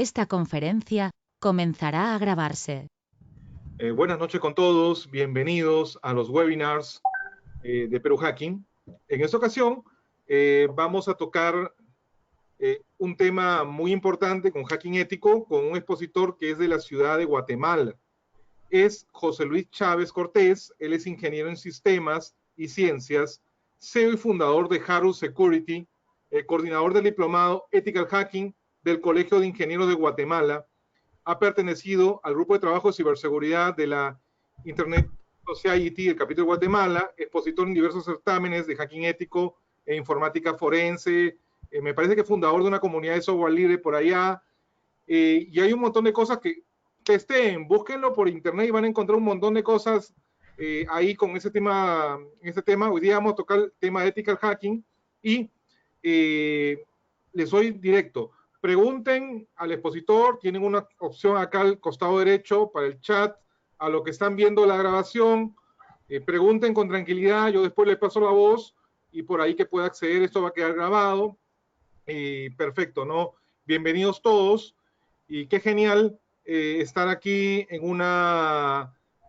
Esta conferencia comenzará a grabarse. Buenas noches con todos, bienvenidos a los webinars de Perú Hacking. En esta ocasión vamos a tocar un tema muy importante con hacking ético con un expositor que es de la ciudad de Guatemala. Es José Luis Chávez Cortés, él es ingeniero en sistemas y ciencias, CEO y fundador de Haru Security, coordinador del diplomado Ethical Hacking del Colegio de Ingenieros de Guatemala. Ha pertenecido al grupo de trabajo de ciberseguridad de la Internet Society del capítulo de Guatemala, expositor en diversos certámenes de hacking ético e informática forense, me parece que fundador de una comunidad de software libre por allá, y hay un montón de cosas que testeen, búsquenlo por internet y van a encontrar un montón de cosas ahí con ese tema. Hoy día vamos a tocar el tema de ethical hacking y les soy directo. Pregunten al expositor, tienen una opción acá al costado derecho para el chat, a lo que están viendo la grabación, pregunten con tranquilidad, yo después les paso la voz y por ahí que pueda acceder, esto va a quedar grabado. Perfecto, ¿no? Bienvenidos todos y qué genial estar aquí en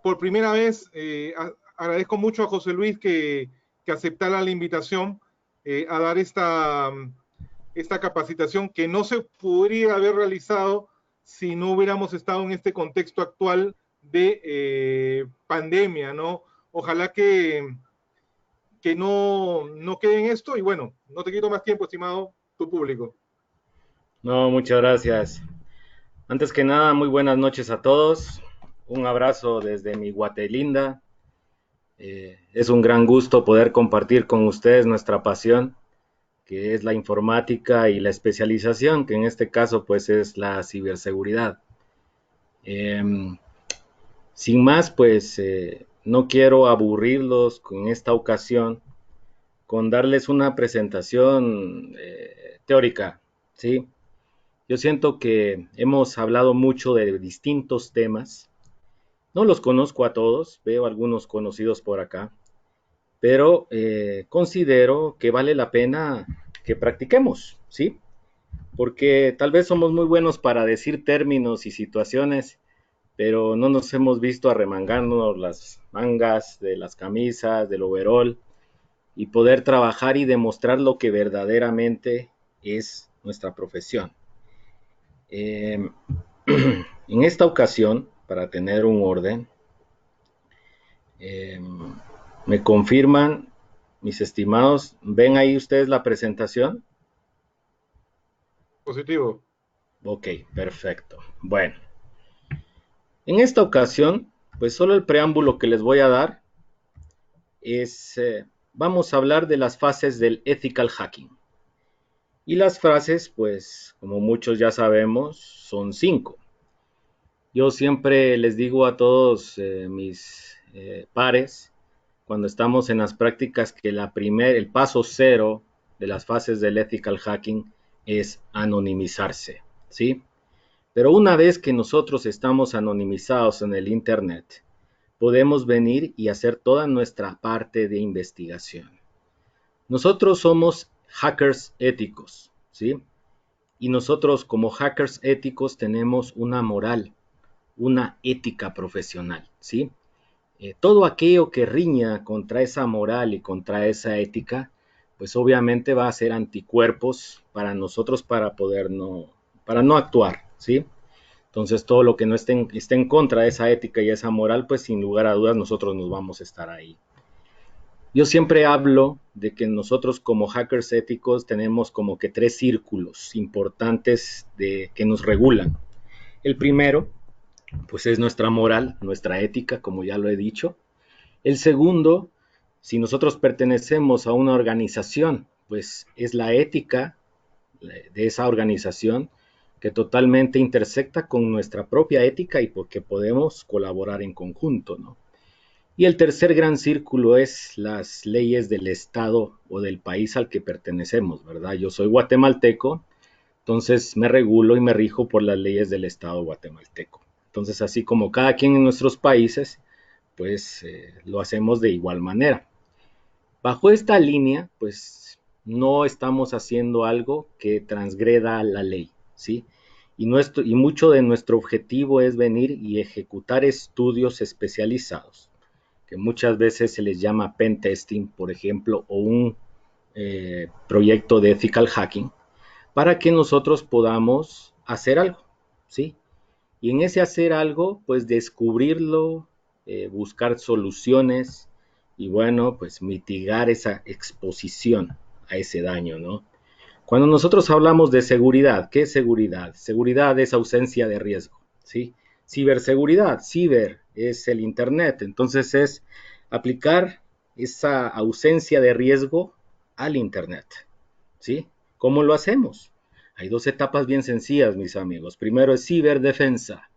por primera vez. Agradezco mucho a José Luis que aceptara la invitación a dar esta capacitación que no se podría haber realizado si no hubiéramos estado en este contexto actual de pandemia, ¿no? Ojalá que no quede en esto y bueno, no te quito más tiempo, estimado tu público. No, muchas gracias. Antes que nada, muy buenas noches a todos. Un abrazo desde mi Guatelinda. Es un gran gusto poder compartir con ustedes nuestra pasión, que es la informática y la especialización, que en este caso pues es la ciberseguridad. Sin más, pues no quiero aburrirlos con esta ocasión con darles una presentación teórica, ¿sí? Yo siento que hemos hablado mucho de distintos temas. No los conozco a todos, veo algunos conocidos por acá, pero considero que vale la pena que practiquemos, ¿sí? Porque tal vez somos muy buenos para decir términos y situaciones, pero no nos hemos visto arremangándonos las mangas de las camisas, del overol, y poder trabajar y demostrar lo que verdaderamente es nuestra profesión. En esta ocasión, para tener un orden, me confirman, mis estimados, ¿ven ahí ustedes la presentación? Positivo. Ok, perfecto. Bueno, en esta ocasión, pues solo el preámbulo que les voy a dar es, vamos a hablar de las fases del ethical hacking. Y las frases, pues, como muchos ya sabemos, son 5. Yo siempre les digo a todos mis pares, cuando estamos en las prácticas, que el paso cero de las fases del ethical hacking es anonimizarse, ¿sí? Pero una vez que nosotros estamos anonimizados en el Internet, podemos venir y hacer toda nuestra parte de investigación. Nosotros somos hackers éticos, ¿sí? Y nosotros como hackers éticos tenemos una moral, una ética profesional, ¿sí? Todo aquello que riña contra esa moral y contra esa ética, pues obviamente va a ser anticuerpos para nosotros para no actuar, ¿sí? Entonces todo lo que no esté en contra de esa ética y esa moral, pues sin lugar a dudas nosotros nos vamos a estar ahí. Yo siempre hablo de que nosotros como hackers éticos tenemos como que 3 círculos importantes que nos regulan. El primero, pues es nuestra moral, nuestra ética, como ya lo he dicho. El segundo, si nosotros pertenecemos a una organización, pues es la ética de esa organización que totalmente intersecta con nuestra propia ética y porque podemos colaborar en conjunto, ¿no? Y el tercer gran círculo es las leyes del estado o del país al que pertenecemos, ¿verdad? Yo soy guatemalteco, entonces me regulo y me rijo por las leyes del estado guatemalteco. Entonces, así como cada quien en nuestros países, pues lo hacemos de igual manera. Bajo esta línea, pues no estamos haciendo algo que transgreda la ley, ¿sí? y mucho de nuestro objetivo es venir y ejecutar estudios especializados, que muchas veces se les llama pen testing, por ejemplo, o un proyecto de ethical hacking, para que nosotros podamos hacer algo, ¿sí? Y en ese hacer algo, pues descubrirlo, buscar soluciones y bueno, pues mitigar esa exposición a ese daño, ¿no? Cuando nosotros hablamos de seguridad, ¿qué es seguridad? Seguridad es ausencia de riesgo, ¿sí? Ciberseguridad, ciber es el internet, entonces es aplicar esa ausencia de riesgo al internet, ¿sí? ¿Cómo lo hacemos? Hay dos etapas bien sencillas, mis amigos. Primero es ciberdefensa.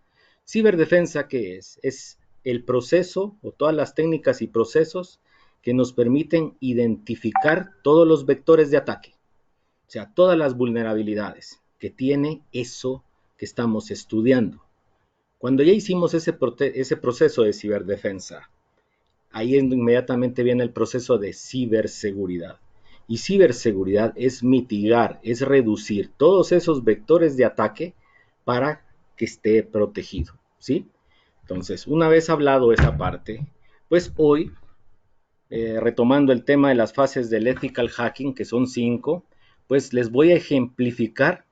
Ciberdefensa, ¿qué es? Es el proceso o todas las técnicas y procesos que nos permiten identificar todos los vectores de ataque, o sea, todas las vulnerabilidades que tiene eso que estamos estudiando. Cuando ya hicimos ese proceso de ciberdefensa, ahí inmediatamente viene el proceso de ciberseguridad. Y ciberseguridad es mitigar, es reducir todos esos vectores de ataque para que esté protegido, ¿sí? Entonces, una vez hablado esa parte, pues hoy, retomando el tema de las fases del ethical hacking, que son 5, pues les voy a ejemplificar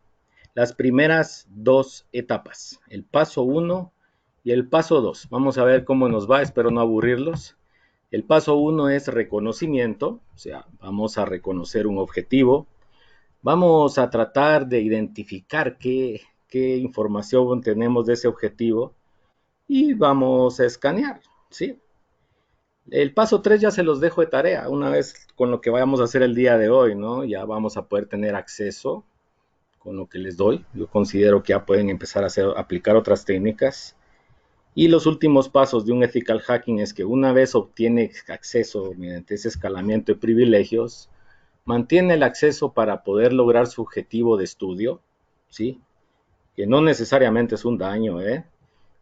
las primeras 2 etapas, el paso 1 y el paso 2. Vamos a ver cómo nos va, espero no aburrirlos. El paso 1 es reconocimiento, o sea, vamos a reconocer un objetivo, vamos a tratar de identificar qué información tenemos de ese objetivo y vamos a escanear, ¿sí? El paso 3 ya se los dejo de tarea, una vez con lo que vayamos a hacer el día de hoy, ¿no? Ya vamos a poder tener acceso con lo que les doy. Yo considero que ya pueden empezar a aplicar otras técnicas. Y los últimos pasos de un ethical hacking es que una vez obtiene acceso mediante ese escalamiento de privilegios, mantiene el acceso para poder lograr su objetivo de estudio, ¿sí? Que no necesariamente es un daño, ¿eh?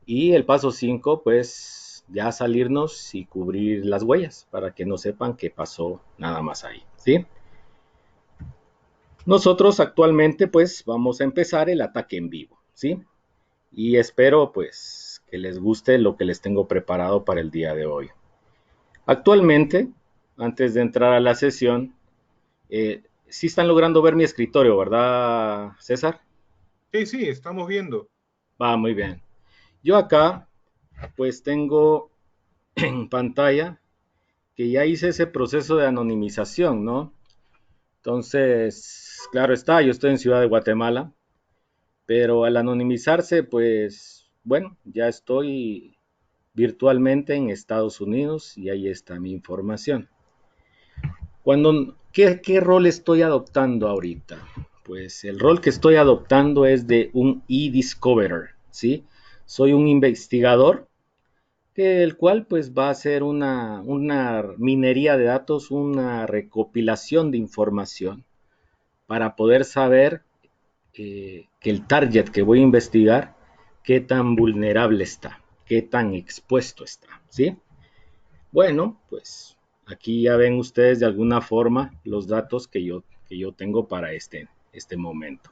Y el paso 5, pues ya salirnos y cubrir las huellas para que no sepan qué pasó nada más ahí, ¿sí? Nosotros actualmente pues vamos a empezar el ataque en vivo, ¿sí? Y espero pues que les guste lo que les tengo preparado para el día de hoy. Actualmente, antes de entrar a la sesión, sí están logrando ver mi escritorio, ¿verdad, César? Sí, sí, estamos viendo. Va, muy bien. Yo acá pues tengo en pantalla que ya hice ese proceso de anonimización, ¿no? Entonces, claro está, yo estoy en Ciudad de Guatemala, pero al anonimizarse, pues, bueno, ya estoy virtualmente en Estados Unidos y ahí está mi información. ¿Qué rol estoy adoptando ahorita? Pues el rol que estoy adoptando es de un e-discoverer, ¿sí? Soy un investigador el cual pues va a ser una minería de datos, una recopilación de información para poder saber que el target que voy a investigar, qué tan vulnerable está, qué tan expuesto está, ¿sí? Bueno, pues aquí ya ven ustedes de alguna forma los datos que yo tengo para este momento.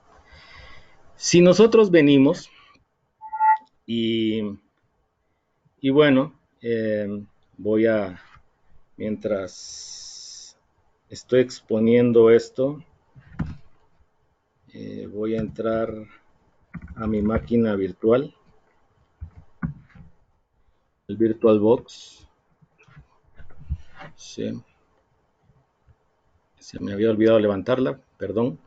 Si nosotros venimos y bueno, voy a, mientras estoy exponiendo esto, voy a entrar a mi máquina virtual, el VirtualBox. Sí. Se me había olvidado levantarla, perdón.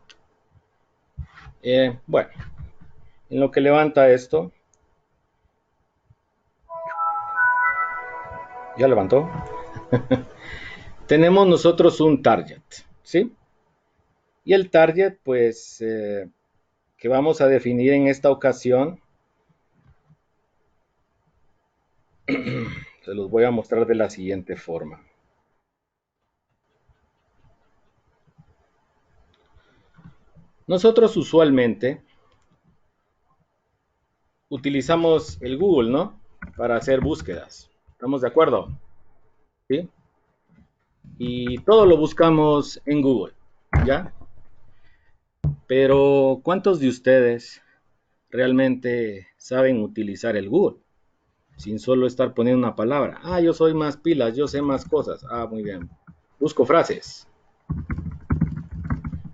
Bueno, en lo que levanta esto, ya levantó. Tenemos nosotros un target, ¿sí? Y el target, pues, que vamos a definir en esta ocasión, se los voy a mostrar de la siguiente forma. Nosotros usualmente utilizamos el Google, ¿no? Para hacer búsquedas. ¿Estamos de acuerdo? ¿Sí? Y todo lo buscamos en Google, ¿ya? Pero, ¿cuántos de ustedes realmente saben utilizar el Google, sin solo estar poniendo una palabra. Ah, yo soy más pilas, yo sé más cosas. Ah, muy bien. Busco frases.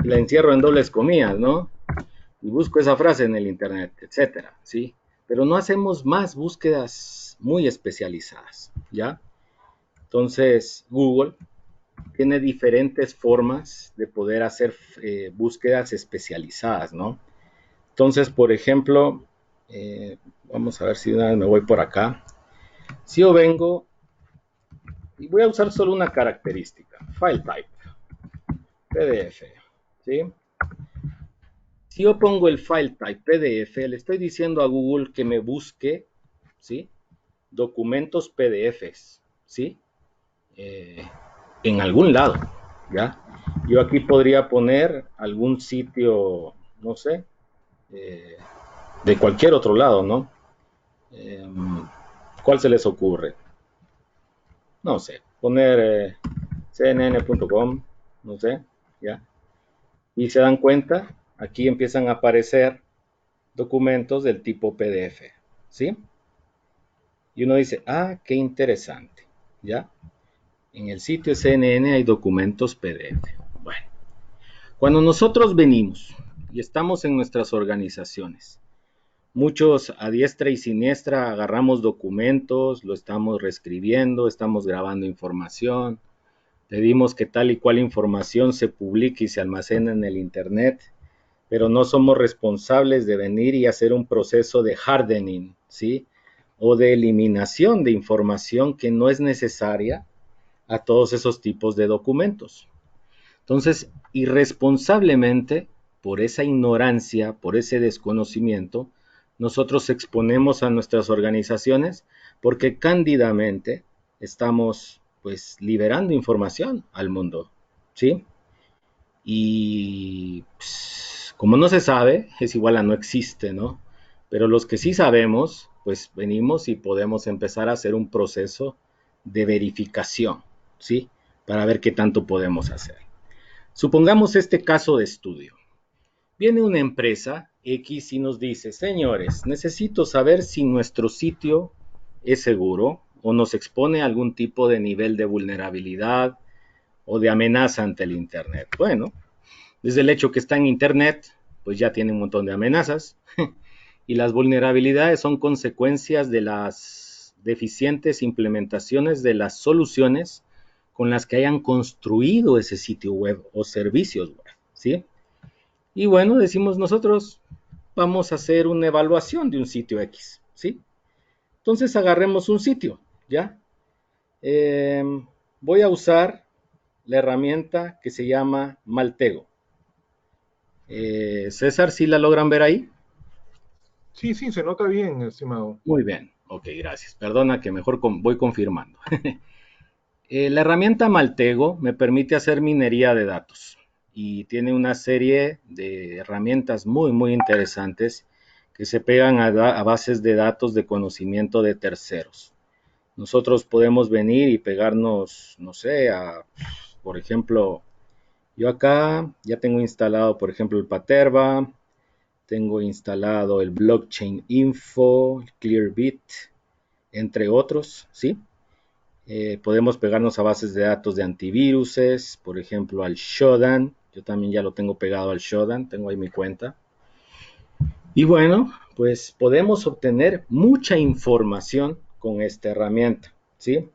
Y la encierro en dobles comillas, ¿no? Y busco esa frase en el internet, etcétera, ¿sí? Pero no hacemos más búsquedas muy especializadas, ¿ya? Entonces, Google tiene diferentes formas de poder hacer búsquedas especializadas, ¿no? Entonces, por ejemplo, vamos a ver si una vez me voy por acá. Si yo vengo y voy a usar solo una característica, file type, PDF, ¿sí? Si yo pongo el file type PDF, le estoy diciendo a Google que me busque, ¿sí? Documentos PDFs, ¿sí? En algún lado, ¿ya? Yo aquí podría poner algún sitio, no sé, de cualquier otro lado, ¿no? ¿Cuál se les ocurre? No sé, poner cnn.com, no sé, ¿ya? Y se dan cuenta, aquí empiezan a aparecer documentos del tipo PDF, ¿sí? Y uno dice, ah, qué interesante, ¿ya? En el sitio CNN hay documentos PDF. Bueno, cuando nosotros venimos y estamos en nuestras organizaciones, muchos a diestra y siniestra agarramos documentos, lo estamos reescribiendo, estamos grabando información, pedimos que tal y cual información se publique y se almacene en el Internet, pero no somos responsables de venir y hacer un proceso de hardening, ¿sí? O de eliminación de información que no es necesaria a todos esos tipos de documentos. Entonces, irresponsablemente, por esa ignorancia, por ese desconocimiento, nosotros exponemos a nuestras organizaciones porque cándidamente estamos pues liberando información al mundo, ¿sí? Y pues, como no se sabe, es igual a no existe, ¿no? Pero los que sí sabemos, pues venimos y podemos empezar a hacer un proceso de verificación, ¿sí? Para ver qué tanto podemos hacer. Supongamos este caso de estudio. Viene una empresa X y nos dice, señores, necesito saber si nuestro sitio es seguro o nos expone a algún tipo de nivel de vulnerabilidad o de amenaza ante el Internet. Bueno, desde el hecho que está en Internet, pues ya tiene un montón de amenazas y las vulnerabilidades son consecuencias de las deficientes implementaciones de las soluciones con las que hayan construido ese sitio web o servicios web, ¿sí? Y bueno, decimos nosotros, vamos a hacer una evaluación de un sitio X, ¿sí? Entonces agarremos un sitio, ¿ya? Voy a usar la herramienta que se llama Maltego. César, ¿sí la logran ver ahí? Sí, sí, se nota bien, estimado. Muy bien, ok, gracias. Perdona que mejor voy confirmando. La herramienta Maltego me permite hacer minería de datos y tiene una serie de herramientas muy, muy interesantes que se pegan a bases de datos de conocimiento de terceros. Nosotros podemos venir y pegarnos, no sé, por ejemplo, yo acá ya tengo instalado, por ejemplo, el Paterba, tengo instalado el Blockchain Info, el Clearbit, entre otros, ¿sí? Podemos pegarnos a bases de datos de antiviruses, por ejemplo al Shodan. Yo también ya lo tengo pegado al Shodan, tengo ahí mi cuenta. Y bueno, pues podemos obtener mucha información con esta herramienta, ¿sí?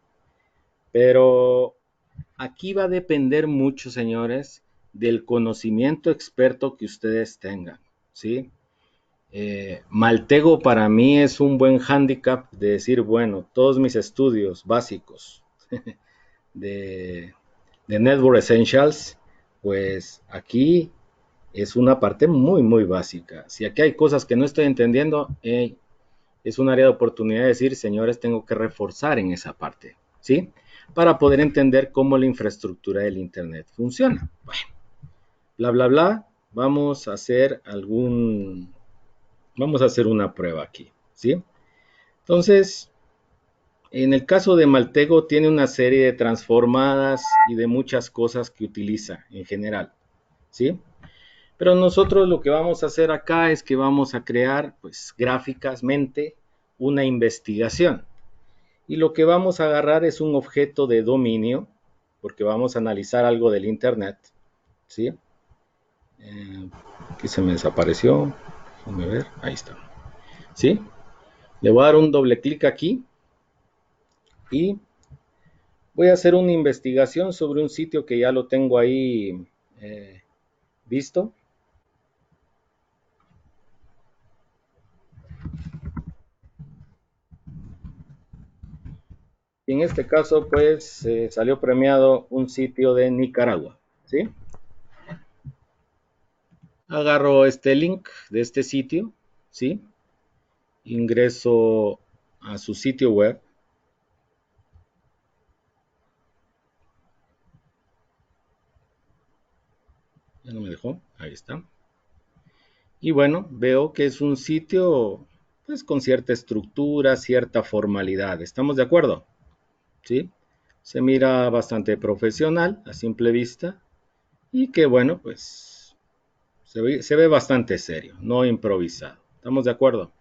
Pero aquí va a depender mucho, señores, del conocimiento experto que ustedes tengan, ¿sí? Maltego para mí es un buen hándicap de decir, bueno, todos mis estudios básicos de, de Network Essentials, pues aquí es una parte muy, muy básica. Si aquí hay cosas que no estoy entendiendo, es un área de oportunidad de decir, señores, tengo que reforzar en esa parte, ¿sí? Para poder entender cómo la infraestructura del Internet funciona. Bueno, bla, bla, bla. Vamos a hacer una prueba aquí, ¿sí? Entonces, en el caso de Maltego tiene una serie de transformadas y de muchas cosas que utiliza en general, ¿sí? Pero nosotros lo que vamos a hacer acá es que vamos a crear, pues, gráficamente una investigación. Y lo que vamos a agarrar es un objeto de dominio, porque vamos a analizar algo del Internet, ¿sí? Aquí se me desapareció. Déjame ver, ahí está. ¿Sí? Le voy a dar un doble clic aquí y voy a hacer una investigación sobre un sitio que ya lo tengo ahí visto. Y en este caso, pues, salió premiado un sitio de Nicaragua, ¿sí? Agarro este link de este sitio, ¿sí? Ingreso a su sitio web. Ya no me dejó, ahí está. Y bueno, veo que es un sitio, pues, con cierta estructura, cierta formalidad. ¿Estamos de acuerdo? ¿Sí? Se mira bastante profesional a simple vista y que bueno, pues se ve bastante serio, no improvisado. ¿Estamos de acuerdo?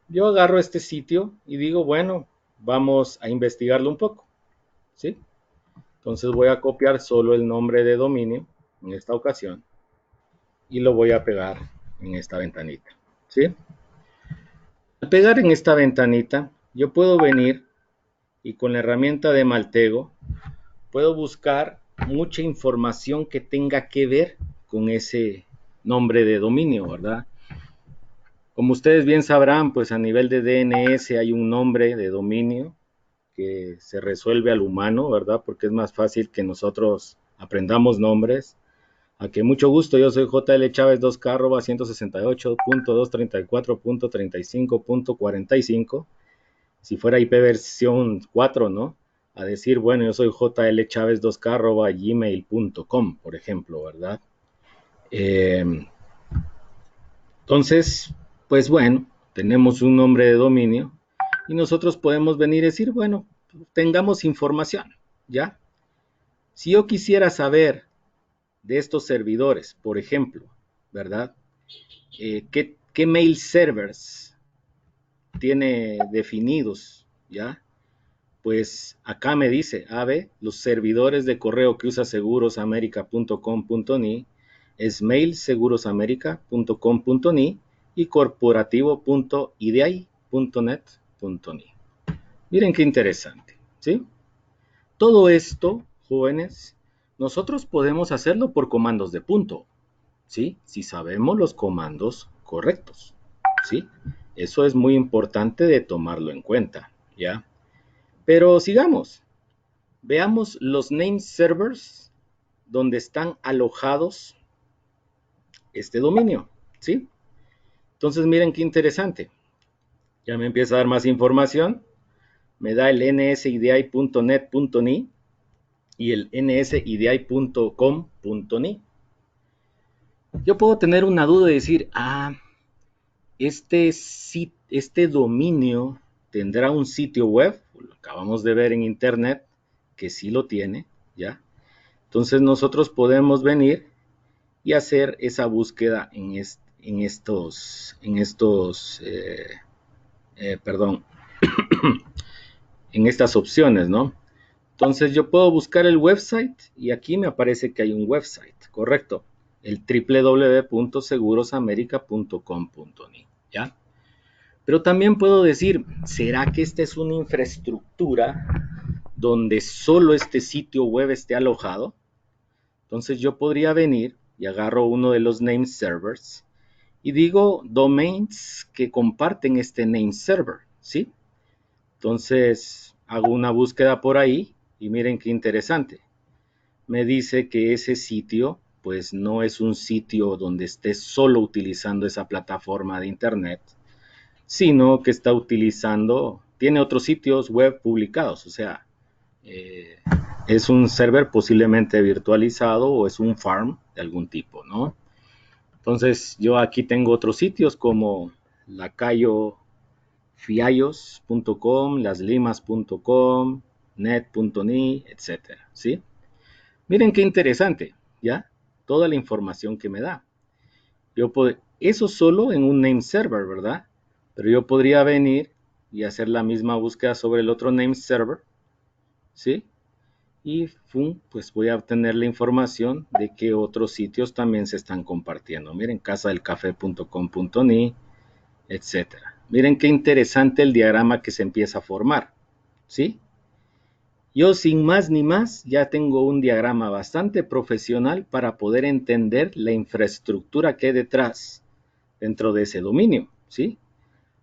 Yo agarro este sitio y digo, bueno, vamos a investigarlo un poco, ¿sí? Entonces voy a copiar solo el nombre de dominio en esta ocasión y lo voy a pegar en esta ventanita, ¿sí? Al pegar en esta ventanita, yo puedo venir y con la herramienta de Maltego puedo buscar mucha información que tenga que ver con ese nombre de dominio, ¿verdad? Como ustedes bien sabrán, pues a nivel de DNS hay un nombre de dominio que se resuelve al humano, ¿verdad? Porque es más fácil que nosotros aprendamos nombres. A que mucho gusto, yo soy JL Chávez 2K arroba 168.234.35.45. Si fuera IP versión 4, ¿no? A decir, bueno, yo soy JL Chávez 2K arroba gmail.com, por ejemplo, ¿verdad? Entonces, pues bueno, tenemos un nombre de dominio y nosotros podemos venir y decir, bueno, tengamos información, ¿ya? Si yo quisiera saber de estos servidores, por ejemplo, ¿verdad? ¿Qué mail servers tiene definidos, ¿ya? Pues acá me dice, los servidores de correo que usa segurosamerica.com.ni es mailsegurosamerica.com.ni y corporativo.idai.net.ni. Miren qué interesante, ¿sí? Todo esto, jóvenes, nosotros podemos hacerlo por comandos de punto, ¿sí? Si sabemos los comandos correctos, ¿sí? Eso es muy importante de tomarlo en cuenta, ¿ya? Pero sigamos. Veamos los name servers donde están alojados este dominio, ¿sí? Entonces miren qué interesante. Ya me empieza a dar más información. Me da el nsidI.net.ni y el nsidI.com.ni. Yo puedo tener una duda y decir, este dominio tendrá un sitio web, lo acabamos de ver en internet, que sí lo tiene, ¿ya? Entonces nosotros podemos venir y hacer esa búsqueda en estas opciones, ¿no? Entonces yo puedo buscar el website y aquí me aparece que hay un website, correcto, el www.segurosamerica.com.ni, ¿ya? Pero también puedo decir, ¿será que esta es una infraestructura donde solo este sitio web esté alojado? Entonces yo podría venir y agarro uno de los name servers y digo domains que comparten este name server, ¿sí? Entonces hago una búsqueda por ahí y miren qué interesante. Me dice que ese sitio pues no es un sitio donde esté solo utilizando esa plataforma de internet, sino que está utilizando, tiene otros sitios web publicados, o sea, es un server posiblemente virtualizado o es un farm de algún tipo, ¿no? Entonces yo aquí tengo otros sitios como lacayofiallos.com, laslimas.com, net.ni, etcétera, ¿sí? Miren qué interesante, ¿ya? toda la información que me da. Eso solo en un name server, ¿verdad? Pero yo podría venir y hacer la misma búsqueda sobre el otro name server, ¿sí? Y pues voy a obtener la información de que otros sitios también se están compartiendo. Miren, casadelcafé.com.ni, etcétera. Miren qué interesante el diagrama que se empieza a formar, ¿sí? Yo sin más ni más ya tengo un diagrama bastante profesional para poder entender la infraestructura que hay detrás dentro de ese dominio, ¿sí?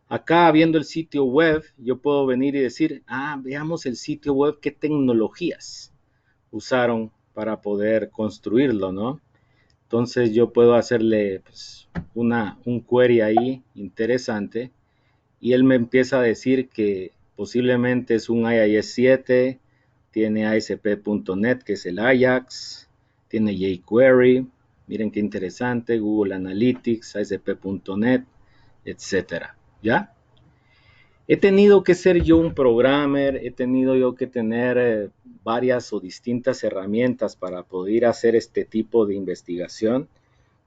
Acá viendo el sitio web, yo puedo venir y decir, veamos el sitio web, qué tecnologías usaron para poder construirlo, ¿no? Entonces yo puedo hacerle pues, un query ahí interesante y él me empieza a decir que posiblemente es un IIS 7, tiene ASP.NET, que es el Ajax, tiene jQuery, miren qué interesante, Google Analytics, ASP.NET, etcétera, ¿ya? He tenido que ser yo un programmer, he tenido yo que tener varias o distintas herramientas para poder hacer este tipo de investigación.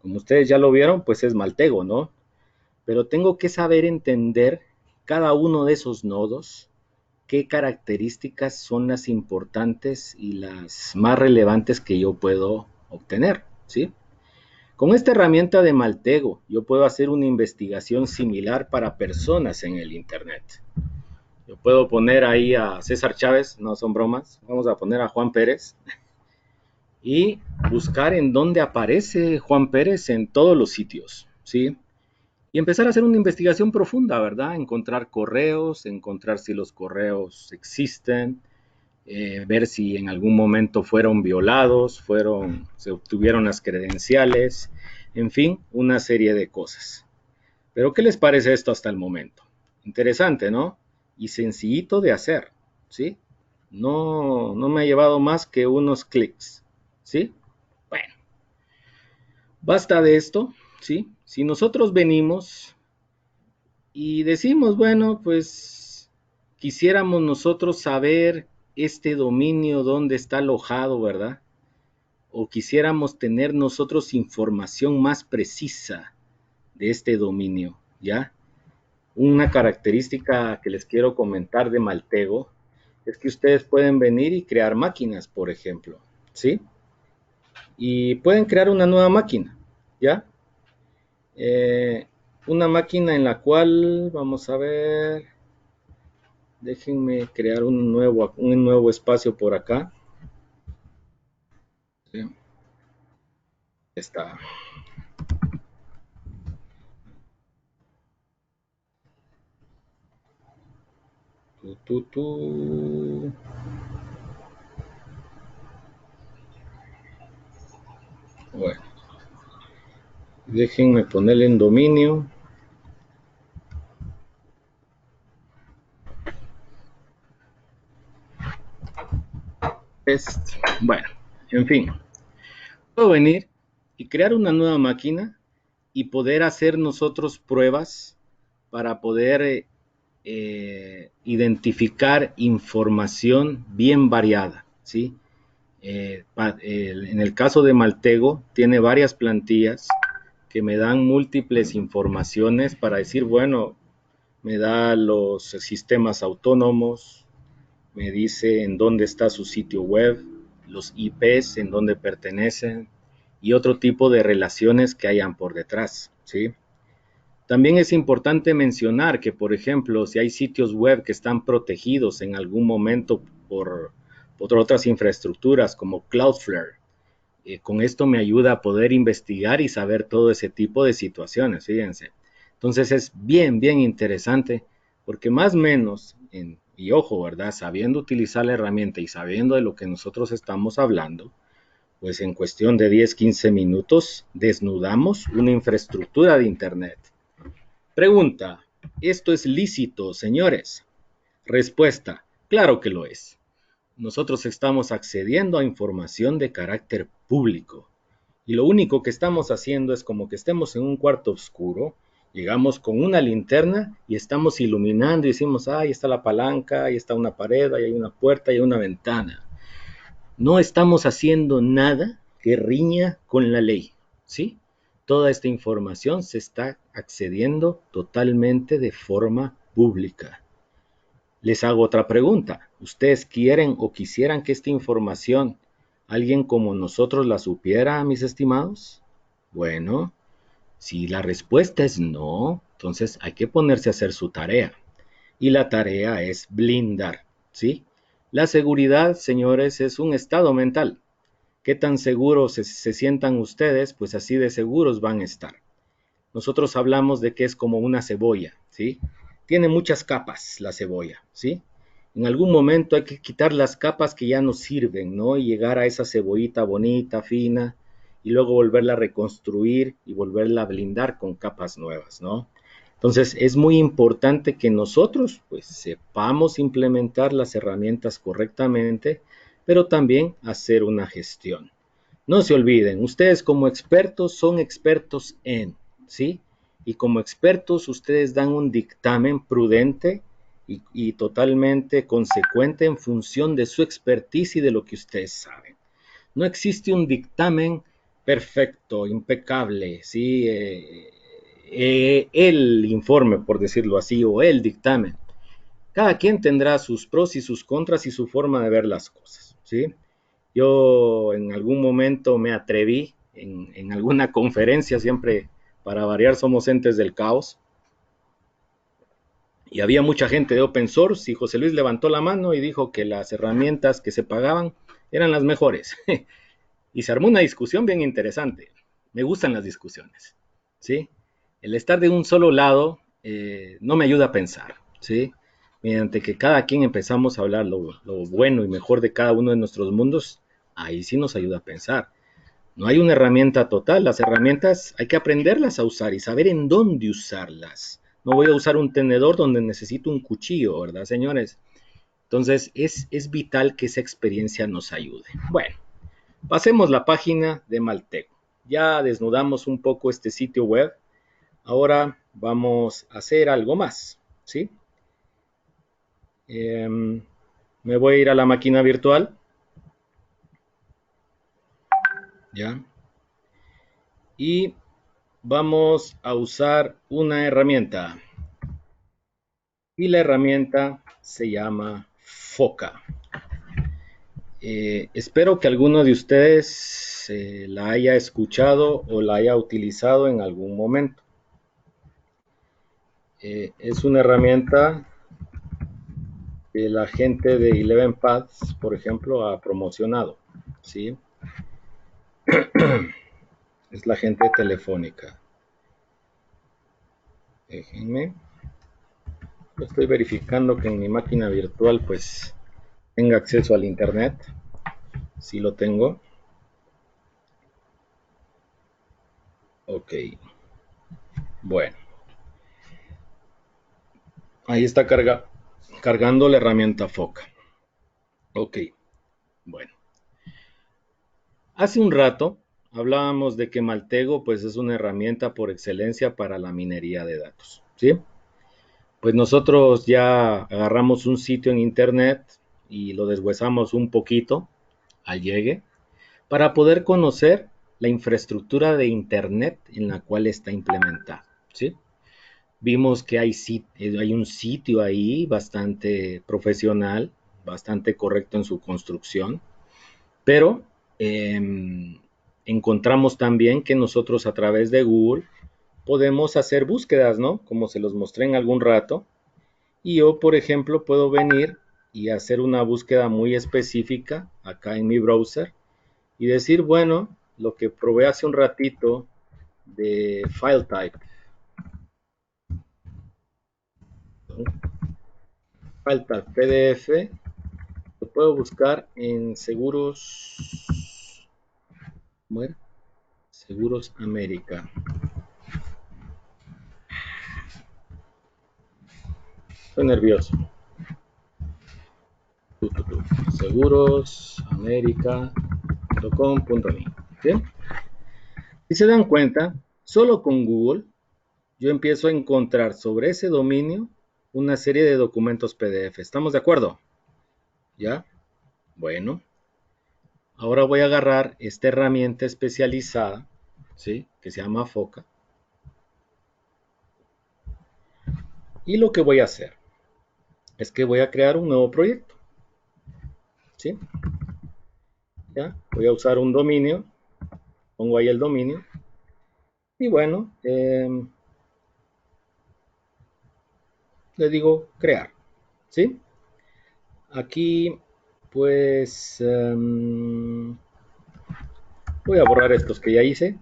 Como ustedes ya lo vieron, pues es Maltego, ¿no? Pero tengo que saber entender cada uno de esos nodos, qué características son las importantes y las más relevantes que yo puedo obtener, ¿sí? Con esta herramienta de Maltego, yo puedo hacer una investigación similar para personas en el Internet. Yo puedo poner ahí a César Chávez, no son bromas, vamos a poner a Juan Pérez y buscar en dónde aparece Juan Pérez en todos los sitios, ¿sí? Y empezar a hacer una investigación profunda, ¿verdad? Encontrar correos, encontrar si los correos existen, ver si en algún momento fueron violados, se obtuvieron las credenciales, en fin, una serie de cosas. Pero ¿qué les parece esto hasta el momento? Interesante, ¿no? Y sencillito de hacer, ¿sí? No me ha llevado más que unos clics, ¿sí? Bueno, basta de esto, ¿sí? Si nosotros venimos y decimos, bueno, pues quisiéramos nosotros saber este dominio dónde está alojado, ¿verdad? O quisiéramos tener nosotros información más precisa de este dominio, ¿ya? Una característica que les quiero comentar de Maltego es que ustedes pueden venir y crear máquinas, por ejemplo, ¿sí? Y pueden crear una nueva máquina, ¿ya? Una máquina en la cual, vamos a ver, déjenme crear un nuevo espacio por acá. ¿Sí? Está. Bueno, déjenme ponerle en dominio. Bueno, en fin, puedo venir y crear una nueva máquina y poder hacer nosotros pruebas para poder identificar información bien variada, ¿sí? En el caso de Maltego, tiene varias plantillas que me dan múltiples informaciones para decir, bueno, me da los sistemas autónomos, me dice en dónde está su sitio web, los IPs, en dónde pertenecen y otro tipo de relaciones que hayan por detrás, ¿sí? También es importante mencionar que, por ejemplo, si hay sitios web que están protegidos en algún momento por otras infraestructuras como Cloudflare, con esto me ayuda a poder investigar y saber todo ese tipo de situaciones, fíjense. Entonces es bien interesante porque más o menos, y ojo, ¿verdad? Sabiendo utilizar la herramienta y sabiendo de lo que nosotros estamos hablando, pues en cuestión de 10-15 minutos desnudamos una infraestructura de Internet. Pregunta, ¿esto es lícito, señores? Respuesta, claro que lo es. Nosotros estamos accediendo a información de carácter público y lo único que estamos haciendo es como que estemos en un cuarto oscuro, llegamos con una linterna y estamos iluminando y decimos, ahí está la palanca, ahí está una pared, ahí hay una puerta, ahí hay una ventana. No estamos haciendo nada que riña con la ley, ¿sí? Toda esta información se está accediendo totalmente de forma pública. Les hago otra pregunta. ¿Ustedes quieren o quisieran que esta información alguien como nosotros la supiera, mis estimados? Bueno, si la respuesta es no, entonces hay que ponerse a hacer su tarea. Y la tarea es blindar, ¿sí? La seguridad, señores, es un estado mental. ¿Qué tan seguros se sientan ustedes? Pues así de seguros van a estar. Nosotros hablamos de que es como una cebolla, ¿sí? Tiene muchas capas la cebolla, ¿sí? En algún momento hay que quitar las capas que ya no sirven, ¿no? Y llegar a esa cebollita bonita, fina, y luego volverla a reconstruir y volverla a blindar con capas nuevas, ¿no? Entonces es muy importante que nosotros pues sepamos implementar las herramientas correctamente, pero también hacer una gestión. No se olviden, ustedes como expertos son expertos en, ¿sí? Y como expertos ustedes dan un dictamen prudente y totalmente consecuente en función de su expertise y de lo que ustedes saben. No existe un dictamen perfecto, impecable, ¿sí? El informe, por decirlo así, o el dictamen. Cada quien tendrá sus pros y sus contras y su forma de ver las cosas, ¿sí? Yo en algún momento me atreví en alguna conferencia, siempre para variar somos entes del caos, y había mucha gente de open source y José Luis levantó la mano y dijo que las herramientas que se pagaban eran las mejores. Y se armó una discusión bien interesante. Me gustan las discusiones, ¿sí? El estar de un solo lado no me ayuda a pensar, ¿sí? Mediante que cada quien empezamos a hablar lo bueno y mejor de cada uno de nuestros mundos, ahí sí nos ayuda a pensar. No hay una herramienta total, las herramientas hay que aprenderlas a usar y saber en dónde usarlas. No voy a usar un tenedor donde necesito un cuchillo, ¿verdad, señores? Entonces es vital que esa experiencia nos ayude. Bueno, pasemos la página de Maltego. Ya desnudamos un poco este sitio web. Ahora vamos a hacer algo más, ¿sí? Me voy a ir a la máquina virtual. ¿Ya? Y vamos a usar una herramienta. Y la herramienta se llama Foca. Espero que alguno de ustedes la haya escuchado o la haya utilizado en algún momento. Es una herramienta que la gente de 11paths, por ejemplo, ha promocionado, ¿sí? Es la gente telefónica. Déjenme. Estoy verificando que en mi máquina virtual pues tenga acceso al internet. Sí lo tengo. Ok. Bueno. Ahí está cargando la herramienta Foca. Ok. Bueno. Hace un rato hablábamos de que Maltego pues es una herramienta por excelencia para la minería de datos, ¿sí? Pues nosotros ya agarramos un sitio en internet y lo deshuesamos un poquito al llegue para poder conocer la infraestructura de internet en la cual está implementada, ¿sí? Vimos que hay un sitio ahí bastante profesional, bastante correcto en su construcción, pero encontramos también que nosotros a través de Google podemos hacer búsquedas, ¿no? Como se los mostré en algún rato. Y yo, por ejemplo, puedo venir y hacer una búsqueda muy específica acá en mi browser y decir, bueno, lo que probé hace un ratito de file type. File type PDF, lo puedo buscar en Seguros, ¿cómo era? Seguros América. Estoy nervioso. Segurosamerica.com.ni. ¿Sí? Si se dan cuenta, solo con Google yo empiezo a encontrar sobre ese dominio una serie de documentos PDF. ¿Estamos de acuerdo? ¿Ya? Bueno. ahora voy a agarrar esta herramienta especializada, ¿sí? Que se llama Foca. Y lo que voy a hacer es que voy a crear un nuevo proyecto, ¿sí? ¿Ya? Voy a usar un dominio, pongo ahí el dominio. Y bueno, le digo crear, ¿sí? Aquí, pues, voy a borrar estos que ya hice.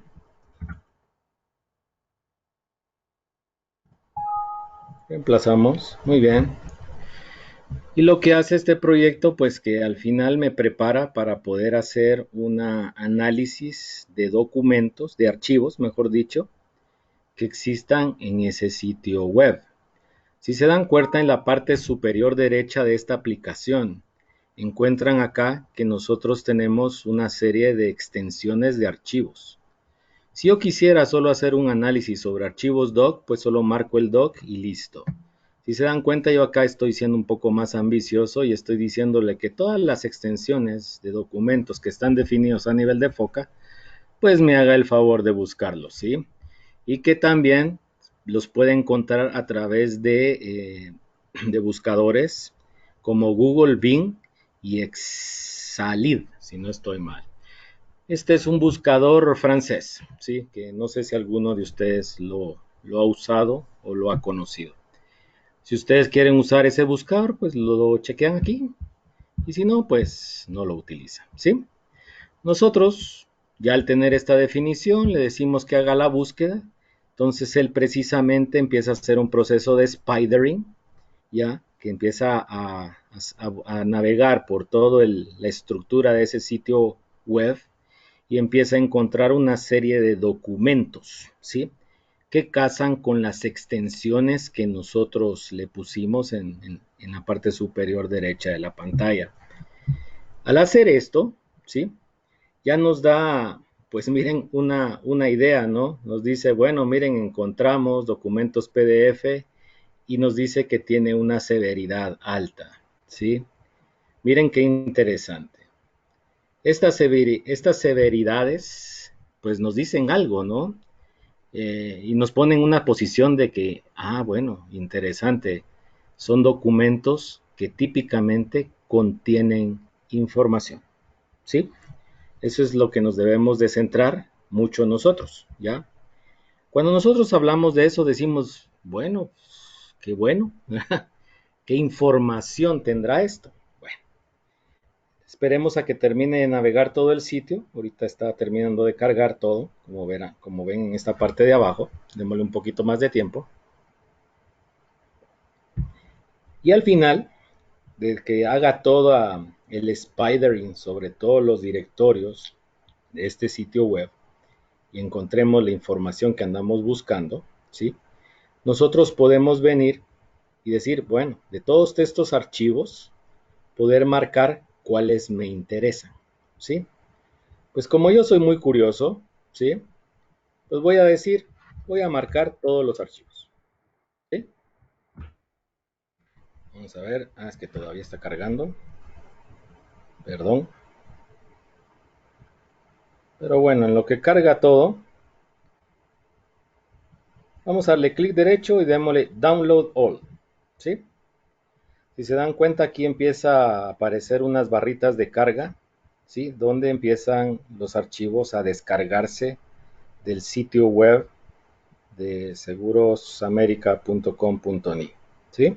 Reemplazamos, muy bien. Y lo que hace este proyecto, pues que al final me prepara para poder hacer un análisis de documentos, de archivos, mejor dicho, que existan en ese sitio web. Si se dan cuenta, en la parte superior derecha de esta aplicación, encuentran acá que nosotros tenemos una serie de extensiones de archivos. Si yo quisiera solo hacer un análisis sobre archivos doc, pues solo marco el doc y listo. Si se dan cuenta, yo acá estoy siendo un poco más ambicioso y estoy diciéndole que todas las extensiones de documentos que están definidos a nivel de Foca, pues me haga el favor de buscarlos, ¿sí? Y que también los puede encontrar a través de buscadores como Google, Bing y Exalid, si no estoy mal. Este es un buscador francés, ¿sí? Que no sé si alguno de ustedes lo ha usado o lo ha conocido. Si ustedes quieren usar ese buscador, pues lo chequean aquí. Y si no, pues no lo utilizan, ¿sí? Nosotros, ya al tener esta definición, le decimos que haga la búsqueda. Entonces él precisamente empieza a hacer un proceso de spidering, ya que empieza a navegar por toda la estructura de ese sitio web y empieza a encontrar una serie de documentos, ¿sí? Que casan con las extensiones que nosotros le pusimos en la parte superior derecha de la pantalla. Al hacer esto, ¿sí? Ya nos da, pues miren, una idea, ¿no? Nos dice, bueno, miren, encontramos documentos PDF y nos dice que tiene una severidad alta, ¿sí? Miren qué interesante. Estas severidades, pues nos dicen algo, ¿no? Y nos ponen en una posición de que, bueno, interesante, son documentos que típicamente contienen información, ¿sí? Eso es lo que nos debemos de centrar mucho nosotros, ¿ya? Cuando nosotros hablamos de eso decimos, bueno, qué bueno, ¿qué información tendrá esto? Bueno, esperemos a que termine de navegar todo el sitio. Ahorita está terminando de cargar todo, como ven en esta parte de abajo. Démosle un poquito más de tiempo. Y al final, de que haga todo el spidering sobre todos los directorios de este sitio web y encontremos la información que andamos buscando, ¿sí? Nosotros podemos venir y decir, bueno, de todos estos archivos, poder marcar cuáles me interesan, ¿sí? Pues como yo soy muy curioso, ¿sí? Pues voy a marcar todos los archivos, ¿sí? Vamos a ver, es que todavía está cargando, perdón. Pero bueno, en lo que carga todo, vamos a darle clic derecho y démosle Download All, ¿sí? Si se dan cuenta, aquí empieza a aparecer unas barritas de carga, ¿sí? Donde empiezan los archivos a descargarse del sitio web de segurosamerica.com.ni, ¿sí?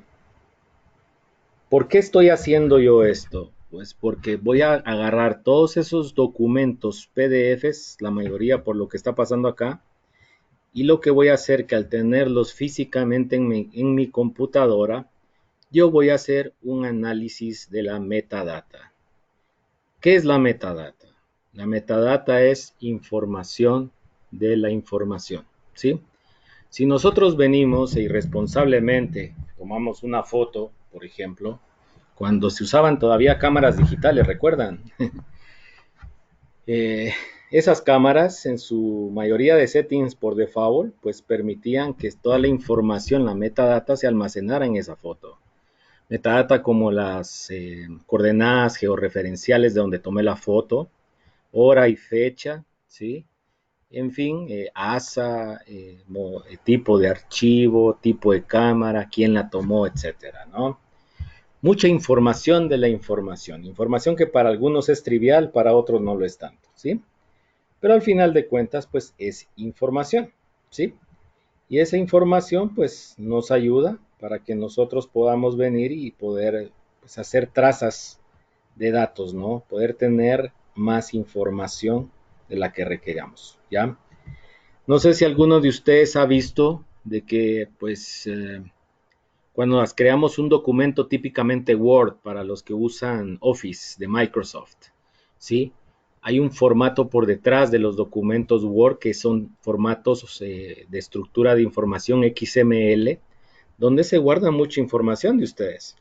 ¿Por qué estoy haciendo yo esto? Pues porque voy a agarrar todos esos documentos PDFs, la mayoría por lo que está pasando acá, y lo que voy a hacer que al tenerlos físicamente en mi computadora, yo voy a hacer un análisis de la metadata. ¿Qué es la metadata? La metadata es información de la información, ¿sí? Si nosotros venimos e irresponsablemente tomamos una foto, por ejemplo, cuando se usaban todavía cámaras digitales, ¿recuerdan? Esas cámaras, en su mayoría de settings por default, pues permitían que toda la información, la metadata, se almacenara en esa foto. Metadata como las coordenadas georreferenciales de donde tomé la foto, hora y fecha, ¿sí? En fin, ASA, tipo de archivo, tipo de cámara, quién la tomó, etcétera, ¿no? Mucha información de la información. Información que para algunos es trivial, para otros no lo es tanto, ¿sí? Pero al final de cuentas, pues es información, ¿sí? Y esa información, pues nos ayuda para que nosotros podamos venir y poder pues, hacer trazas de datos, ¿no? Poder tener más información de la que requeramos, ¿ya? No sé si alguno de ustedes ha visto de que, pues, cuando creamos un documento típicamente Word para los que usan Office de Microsoft, ¿sí? Hay un formato por detrás de los documentos Word que son formatos de estructura de información XML, donde se guarda mucha información de ustedes.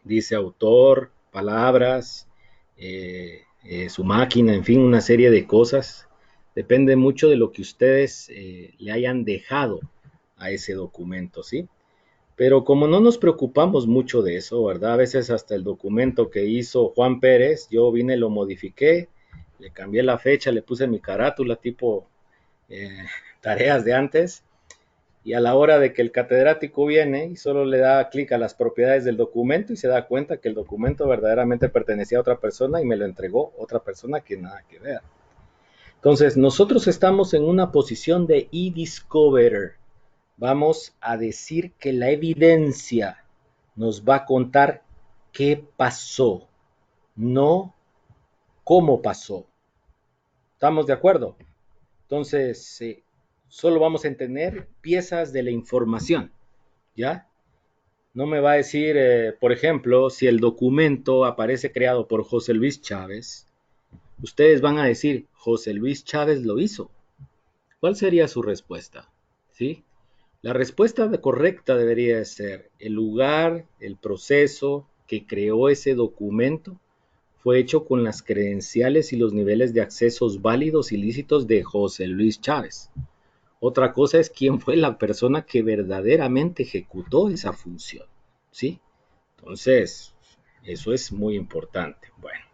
Dice autor, palabras, su máquina, en fin, una serie de cosas. Depende mucho de lo que ustedes le hayan dejado a ese documento, ¿sí? Pero como no nos preocupamos mucho de eso, ¿verdad? A veces hasta el documento que hizo Juan Pérez, yo vine, lo modifiqué, le cambié la fecha, le puse mi carátula tipo eh, tareas de antes, y a la hora de que el catedrático viene y solo le da clic a las propiedades del documento y se da cuenta que el documento verdaderamente pertenecía a otra persona y me lo entregó otra persona que nada que ver. Entonces, nosotros estamos en una posición de e-discoverer. Vamos a decir que la evidencia nos va a contar qué pasó, no cómo pasó. ¿Estamos de acuerdo? Entonces, solo vamos a entender piezas de la información, ¿ya? No me va a decir, por ejemplo, si el documento aparece creado por José Luis Chávez, ustedes van a decir, José Luis Chávez lo hizo. ¿Cuál sería su respuesta? ¿Sí? La respuesta correcta debería ser el lugar, el proceso que creó ese documento fue hecho con las credenciales y los niveles de accesos válidos y lícitos de José Luis Chávez. Otra cosa es quién fue la persona que verdaderamente ejecutó esa función, ¿sí? Entonces, eso es muy importante. Bueno,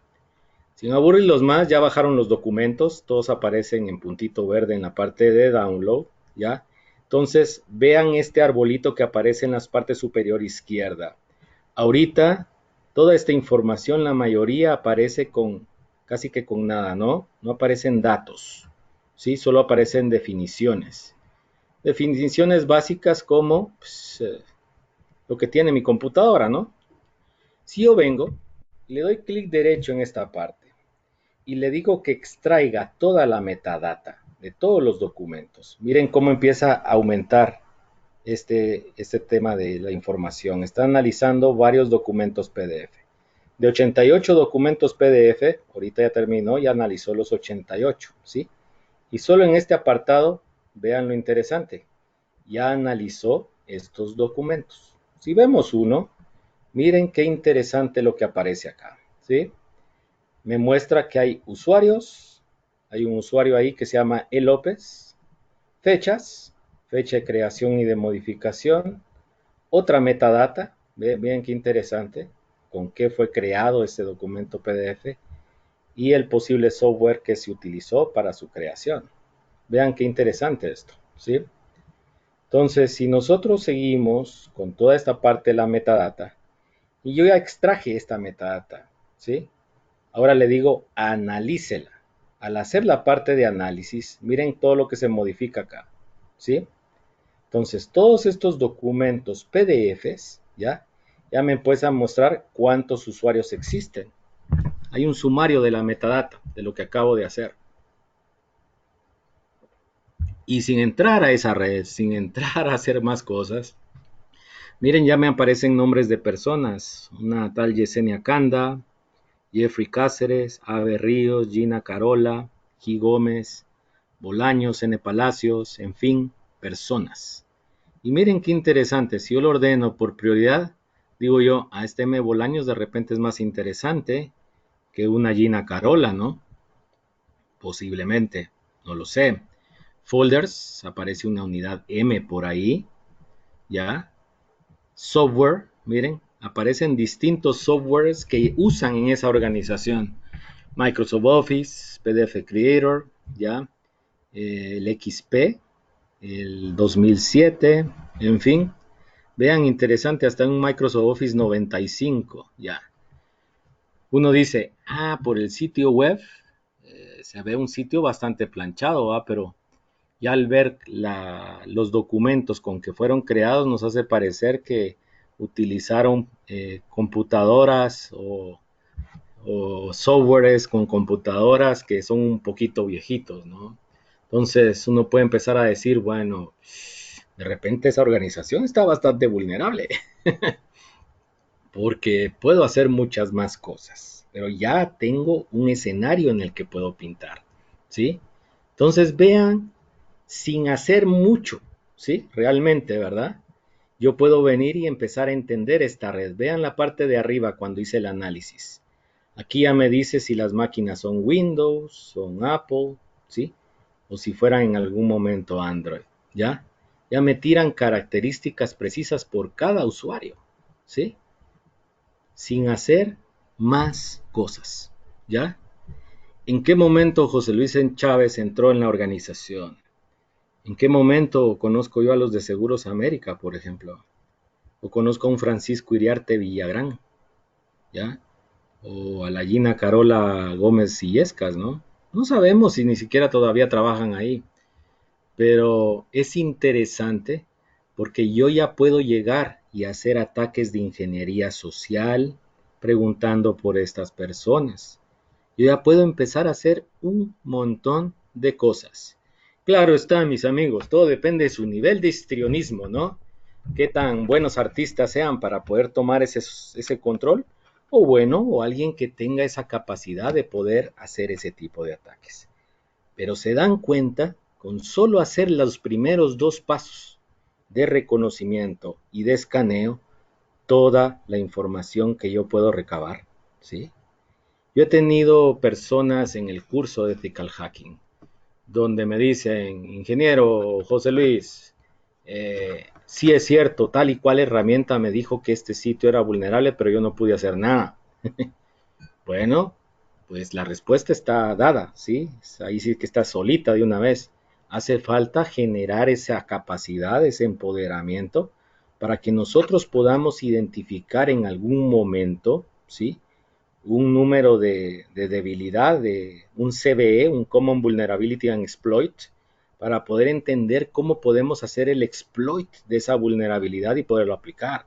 sin aburrirlos más, ya bajaron los documentos, todos aparecen en puntito verde en la parte de download, ¿ya? Entonces, vean este arbolito que aparece en la parte superior izquierda. Ahorita, toda esta información, la mayoría aparece con casi que con nada, ¿no? No aparecen datos, ¿sí? Solo aparecen definiciones. Definiciones básicas como pues, lo que tiene mi computadora, ¿no? Si yo vengo, le doy clic derecho en esta parte y le digo que extraiga toda la metadata de todos los documentos. Miren cómo empieza a aumentar este tema de la información. Está analizando varios documentos PDF. De 88 documentos PDF, ahorita ya terminó, ya analizó los 88, ¿sí? Y solo en este apartado, vean lo interesante, ya analizó estos documentos. Si vemos uno, miren qué interesante lo que aparece acá, ¿sí? Me muestra que hay usuarios, hay un usuario ahí que se llama E. López, fechas, fecha de creación y de modificación, otra metadata, vean qué interesante, con qué fue creado este documento PDF y el posible software que se utilizó para su creación. Vean qué interesante esto, ¿sí? Entonces, si nosotros seguimos con toda esta parte de la metadata, y yo ya extraje esta metadata, ¿sí? Ahora le digo, analícela. Al hacer la parte de análisis, miren todo lo que se modifica acá, ¿sí? Entonces, todos estos documentos PDFs, ¿ya? Ya me empiezan a mostrar cuántos usuarios existen. Hay un sumario de la metadata, de lo que acabo de hacer. Y sin entrar a esa red, sin entrar a hacer más cosas, miren, ya me aparecen nombres de personas. Una tal Yesenia Canda, Jeffrey Cáceres, Ave Ríos, Gina Carola, G. Gómez, Bolaños, N. Palacios, en fin, personas. Y miren qué interesante, si yo lo ordeno por prioridad, digo yo, a este M. Bolaños de repente es más interesante que una Gina Carola, ¿no? Posiblemente, no lo sé. Folders, aparece una unidad M por ahí, ¿ya? Software, miren, aparecen distintos softwares que usan en esa organización. Microsoft Office, PDF Creator, ya, el XP, el 2007, en fin. Vean, interesante, hasta un Microsoft Office 95, ya. Uno dice, por el sitio web, se ve un sitio bastante planchado, ¿va? Pero ya al ver los documentos con que fueron creados, nos hace parecer que utilizaron computadoras o softwares con computadoras que son un poquito viejitos, ¿no? Entonces uno puede empezar a decir, bueno, de repente esa organización está bastante vulnerable, porque puedo hacer muchas más cosas, pero ya tengo un escenario en el que puedo pintar, ¿sí? Entonces vean, sin hacer mucho, ¿sí? Realmente, ¿verdad? Yo puedo venir y empezar a entender esta red. Vean la parte de arriba cuando hice el análisis. Aquí ya me dice si las máquinas son Windows, son Apple, ¿sí? O si fueran en algún momento Android, ¿ya? Ya me tiran características precisas por cada usuario, ¿sí? Sin hacer más cosas, ¿ya? ¿En qué momento José Luis Chávez entró en la organización? ¿En qué momento conozco yo a los de Seguros América, por ejemplo? O conozco a un Francisco Iriarte Villagrán, ¿ya? O a la Gina Carola Gómez Sillescas, ¿no? No sabemos si ni siquiera todavía trabajan ahí, pero es interesante porque yo ya puedo llegar y hacer ataques de ingeniería social preguntando por estas personas. Yo ya puedo empezar a hacer un montón de cosas. Claro está, mis amigos, todo depende de su nivel de histrionismo, ¿no? Qué tan buenos artistas sean para poder tomar ese control, o bueno, o alguien que tenga esa capacidad de poder hacer ese tipo de ataques. Pero se dan cuenta con solo hacer los primeros dos pasos de reconocimiento y de escaneo toda la información que yo puedo recabar, ¿sí? Yo he tenido personas en el curso de Ethical Hacking donde me dicen, ingeniero José Luis, sí es cierto, tal y cual herramienta me dijo que este sitio era vulnerable, pero yo no pude hacer nada. Bueno, pues la respuesta está dada, ¿sí? Ahí sí que está solita de una vez. Hace falta generar esa capacidad, ese empoderamiento, para que nosotros podamos identificar en algún momento, ¿sí? Un número de debilidad, de un CVE, un Common Vulnerability and Exploit, para poder entender cómo podemos hacer el exploit de esa vulnerabilidad y poderlo aplicar.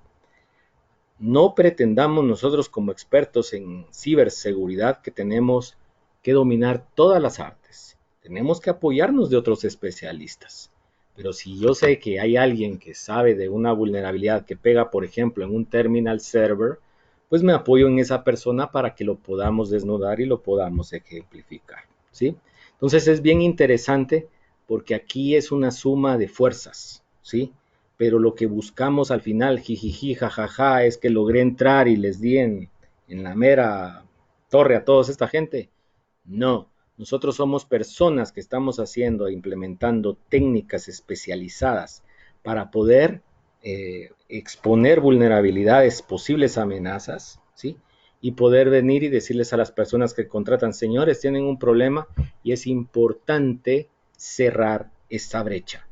No pretendamos nosotros como expertos en ciberseguridad que tenemos que dominar todas las artes. Tenemos que apoyarnos de otros especialistas. Pero si yo sé que hay alguien que sabe de una vulnerabilidad que pega, por ejemplo, en un terminal server, pues me apoyo en esa persona para que lo podamos desnudar y lo podamos ejemplificar, ¿sí? Entonces es bien interesante porque aquí es una suma de fuerzas, ¿sí? Pero lo que buscamos al final, jijiji, jajaja, es que logré entrar y les di en la mera torre a toda esta gente. No, nosotros somos personas que estamos haciendo e implementando técnicas especializadas para poder exponer vulnerabilidades, posibles amenazas, ¿sí? Y poder venir y decirles a las personas que contratan, señores, tienen un problema y es importante cerrar esta brecha,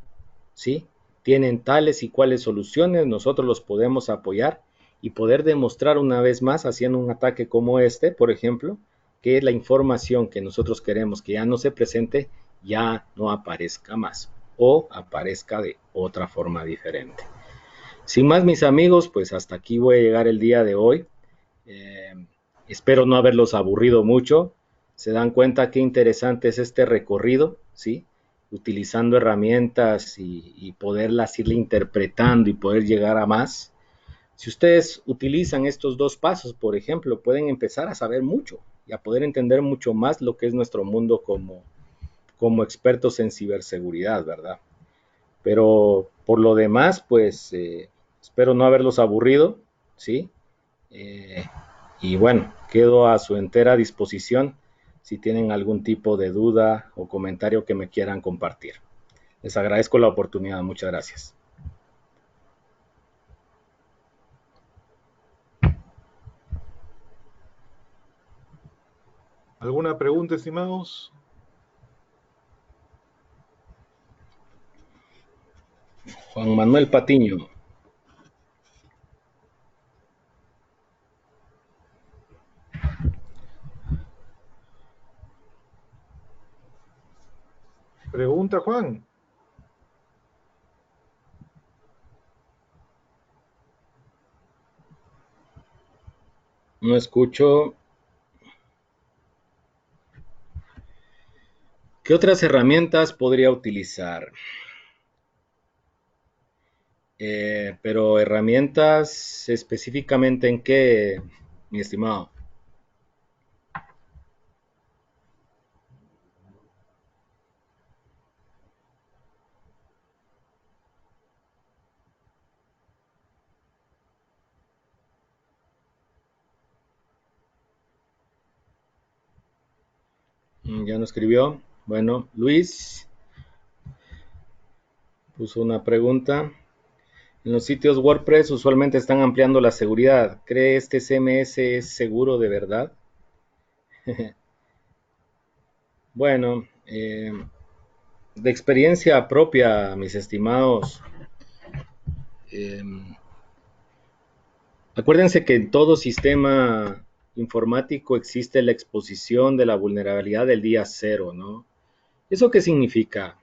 ¿sí? Tienen tales y cuales soluciones, nosotros los podemos apoyar y poder demostrar una vez más, haciendo un ataque como este, por ejemplo, que la información que nosotros queremos que ya no se presente, ya no aparezca más o aparezca de otra forma diferente. Sin más, mis amigos, pues hasta aquí voy a llegar el día de hoy. Eh, Espero no haberlos aburrido mucho. Se dan cuenta qué interesante es este recorrido, ¿sí? Utilizando herramientas y poderlas irle interpretando y poder llegar a más. Si ustedes utilizan estos dos pasos, por ejemplo, pueden empezar a saber mucho y a poder entender mucho más lo que es nuestro mundo como expertos en ciberseguridad, ¿verdad? Pero por lo demás, pues espero no haberlos aburrido, ¿sí? Eh, y bueno, quedo a su entera disposición si tienen algún tipo de duda o comentario que me quieran compartir. Les agradezco la oportunidad. Muchas gracias. ¿Alguna pregunta, estimados? Juan Manuel Patiño. Pregunta, Juan. No escucho. ¿Qué otras herramientas podría utilizar? Pero herramientas específicamente en qué, mi estimado. Ya no escribió. Bueno, Luis puso una pregunta. En los sitios WordPress usualmente están ampliando la seguridad. ¿Cree este CMS es seguro de verdad? Bueno, de experiencia propia, mis estimados, eh, acuérdense que en todo sistema informático existe la exposición de la vulnerabilidad del día cero, ¿no? ¿Eso qué significa?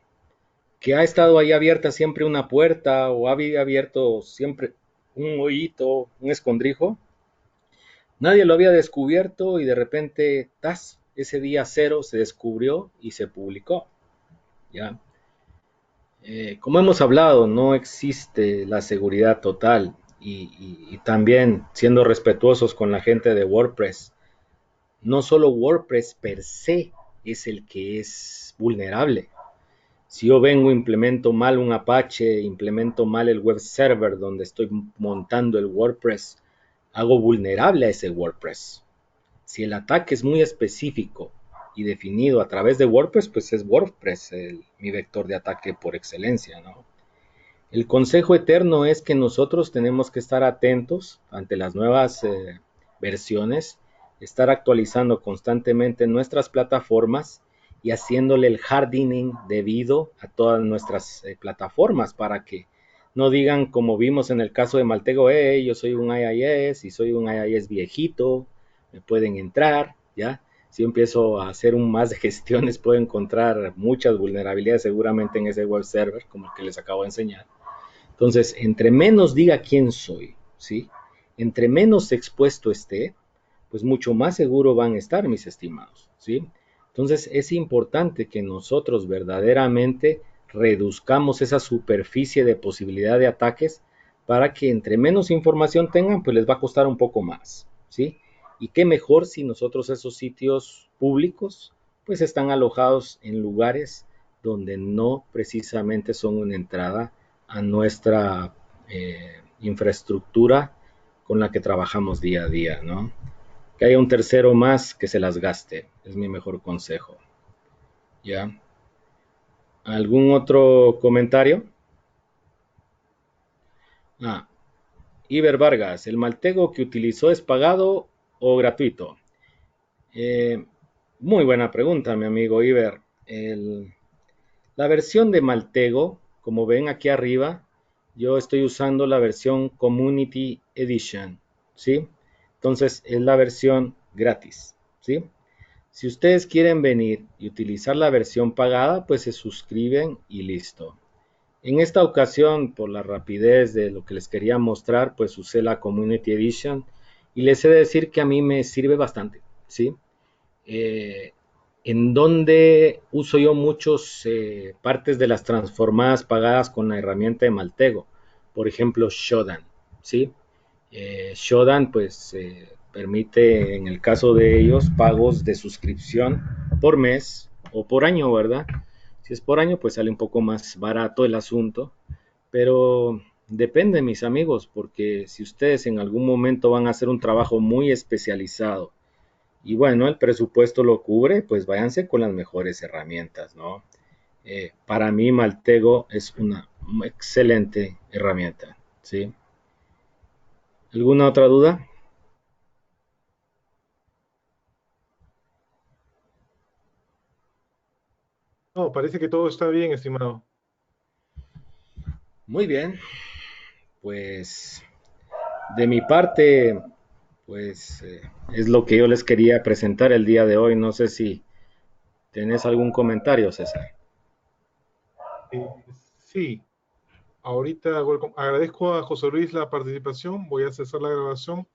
Que ha estado ahí abierta siempre una puerta o había abierto siempre un hoyito, un escondrijo. Nadie lo había descubierto y de repente, ¡tas! Ese día cero se descubrió y se publicó. ¿Ya? Como hemos hablado, no existe la seguridad total y también siendo respetuosos con la gente de WordPress. No solo WordPress per se es el que es vulnerable. Si yo vengo, implemento mal un Apache, implemento mal el web server donde estoy montando el WordPress, hago vulnerable a ese WordPress. Si el ataque es muy específico y definido a través de WordPress, pues es WordPress mi vector de ataque por excelencia, ¿no? El consejo eterno es que nosotros tenemos que estar atentos ante las nuevas versiones, estar actualizando constantemente nuestras plataformas y haciéndole el hardening debido a todas nuestras plataformas para que no digan como vimos en el caso de Maltego, yo soy un IIS y soy un IIS viejito, me pueden entrar, ¿ya? Si yo empiezo a hacer un más de gestiones, puedo encontrar muchas vulnerabilidades seguramente en ese web server, como el que les acabo de enseñar. Entonces, entre menos diga quién soy, ¿sí? Entre menos expuesto esté, pues mucho más seguro van a estar, mis estimados, ¿sí? Entonces, es importante que nosotros verdaderamente reduzcamos esa superficie de posibilidad de ataques para que entre menos información tengan, pues les va a costar un poco más, ¿sí? Y qué mejor si nosotros esos sitios públicos, pues están alojados en lugares donde no precisamente son una entrada a nuestra infraestructura con la que trabajamos día a día, ¿no? Que haya un tercero más que se las gaste, es mi mejor consejo. ¿Ya? ¿Algún otro comentario? Iber Vargas, ¿el Maltego que utilizó es pagado o gratuito? Muy buena pregunta, mi amigo Iber. La versión de Maltego, como ven aquí arriba, yo estoy usando la versión Community Edition, ¿sí? Entonces es la versión gratis, ¿sí? Si ustedes quieren venir y utilizar la versión pagada, pues se suscriben y listo. En esta ocasión, por la rapidez de lo que les quería mostrar, pues usé la Community Edition y les he de decir que a mí me sirve bastante, ¿sí? En donde uso yo muchos partes de las transformadas pagadas con la herramienta de Maltego, por ejemplo Shodan, ¿sí? Shodan pues permite en el caso de ellos pagos de suscripción por mes o por año, ¿verdad? Si es por año pues sale un poco más barato el asunto, pero depende, mis amigos, porque si ustedes en algún momento van a hacer un trabajo muy especializado y bueno, el presupuesto lo cubre, pues váyanse con las mejores herramientas, ¿no? Para mí Maltego es una excelente herramienta, ¿sí? ¿Alguna otra duda? No, parece que todo está bien, estimado. Muy bien, pues de mi parte, pues es lo que yo les quería presentar el día de hoy. No sé si tenés algún comentario, César. Eh, sí, ahorita agradezco a José Luis la participación. Voy a cesar la grabación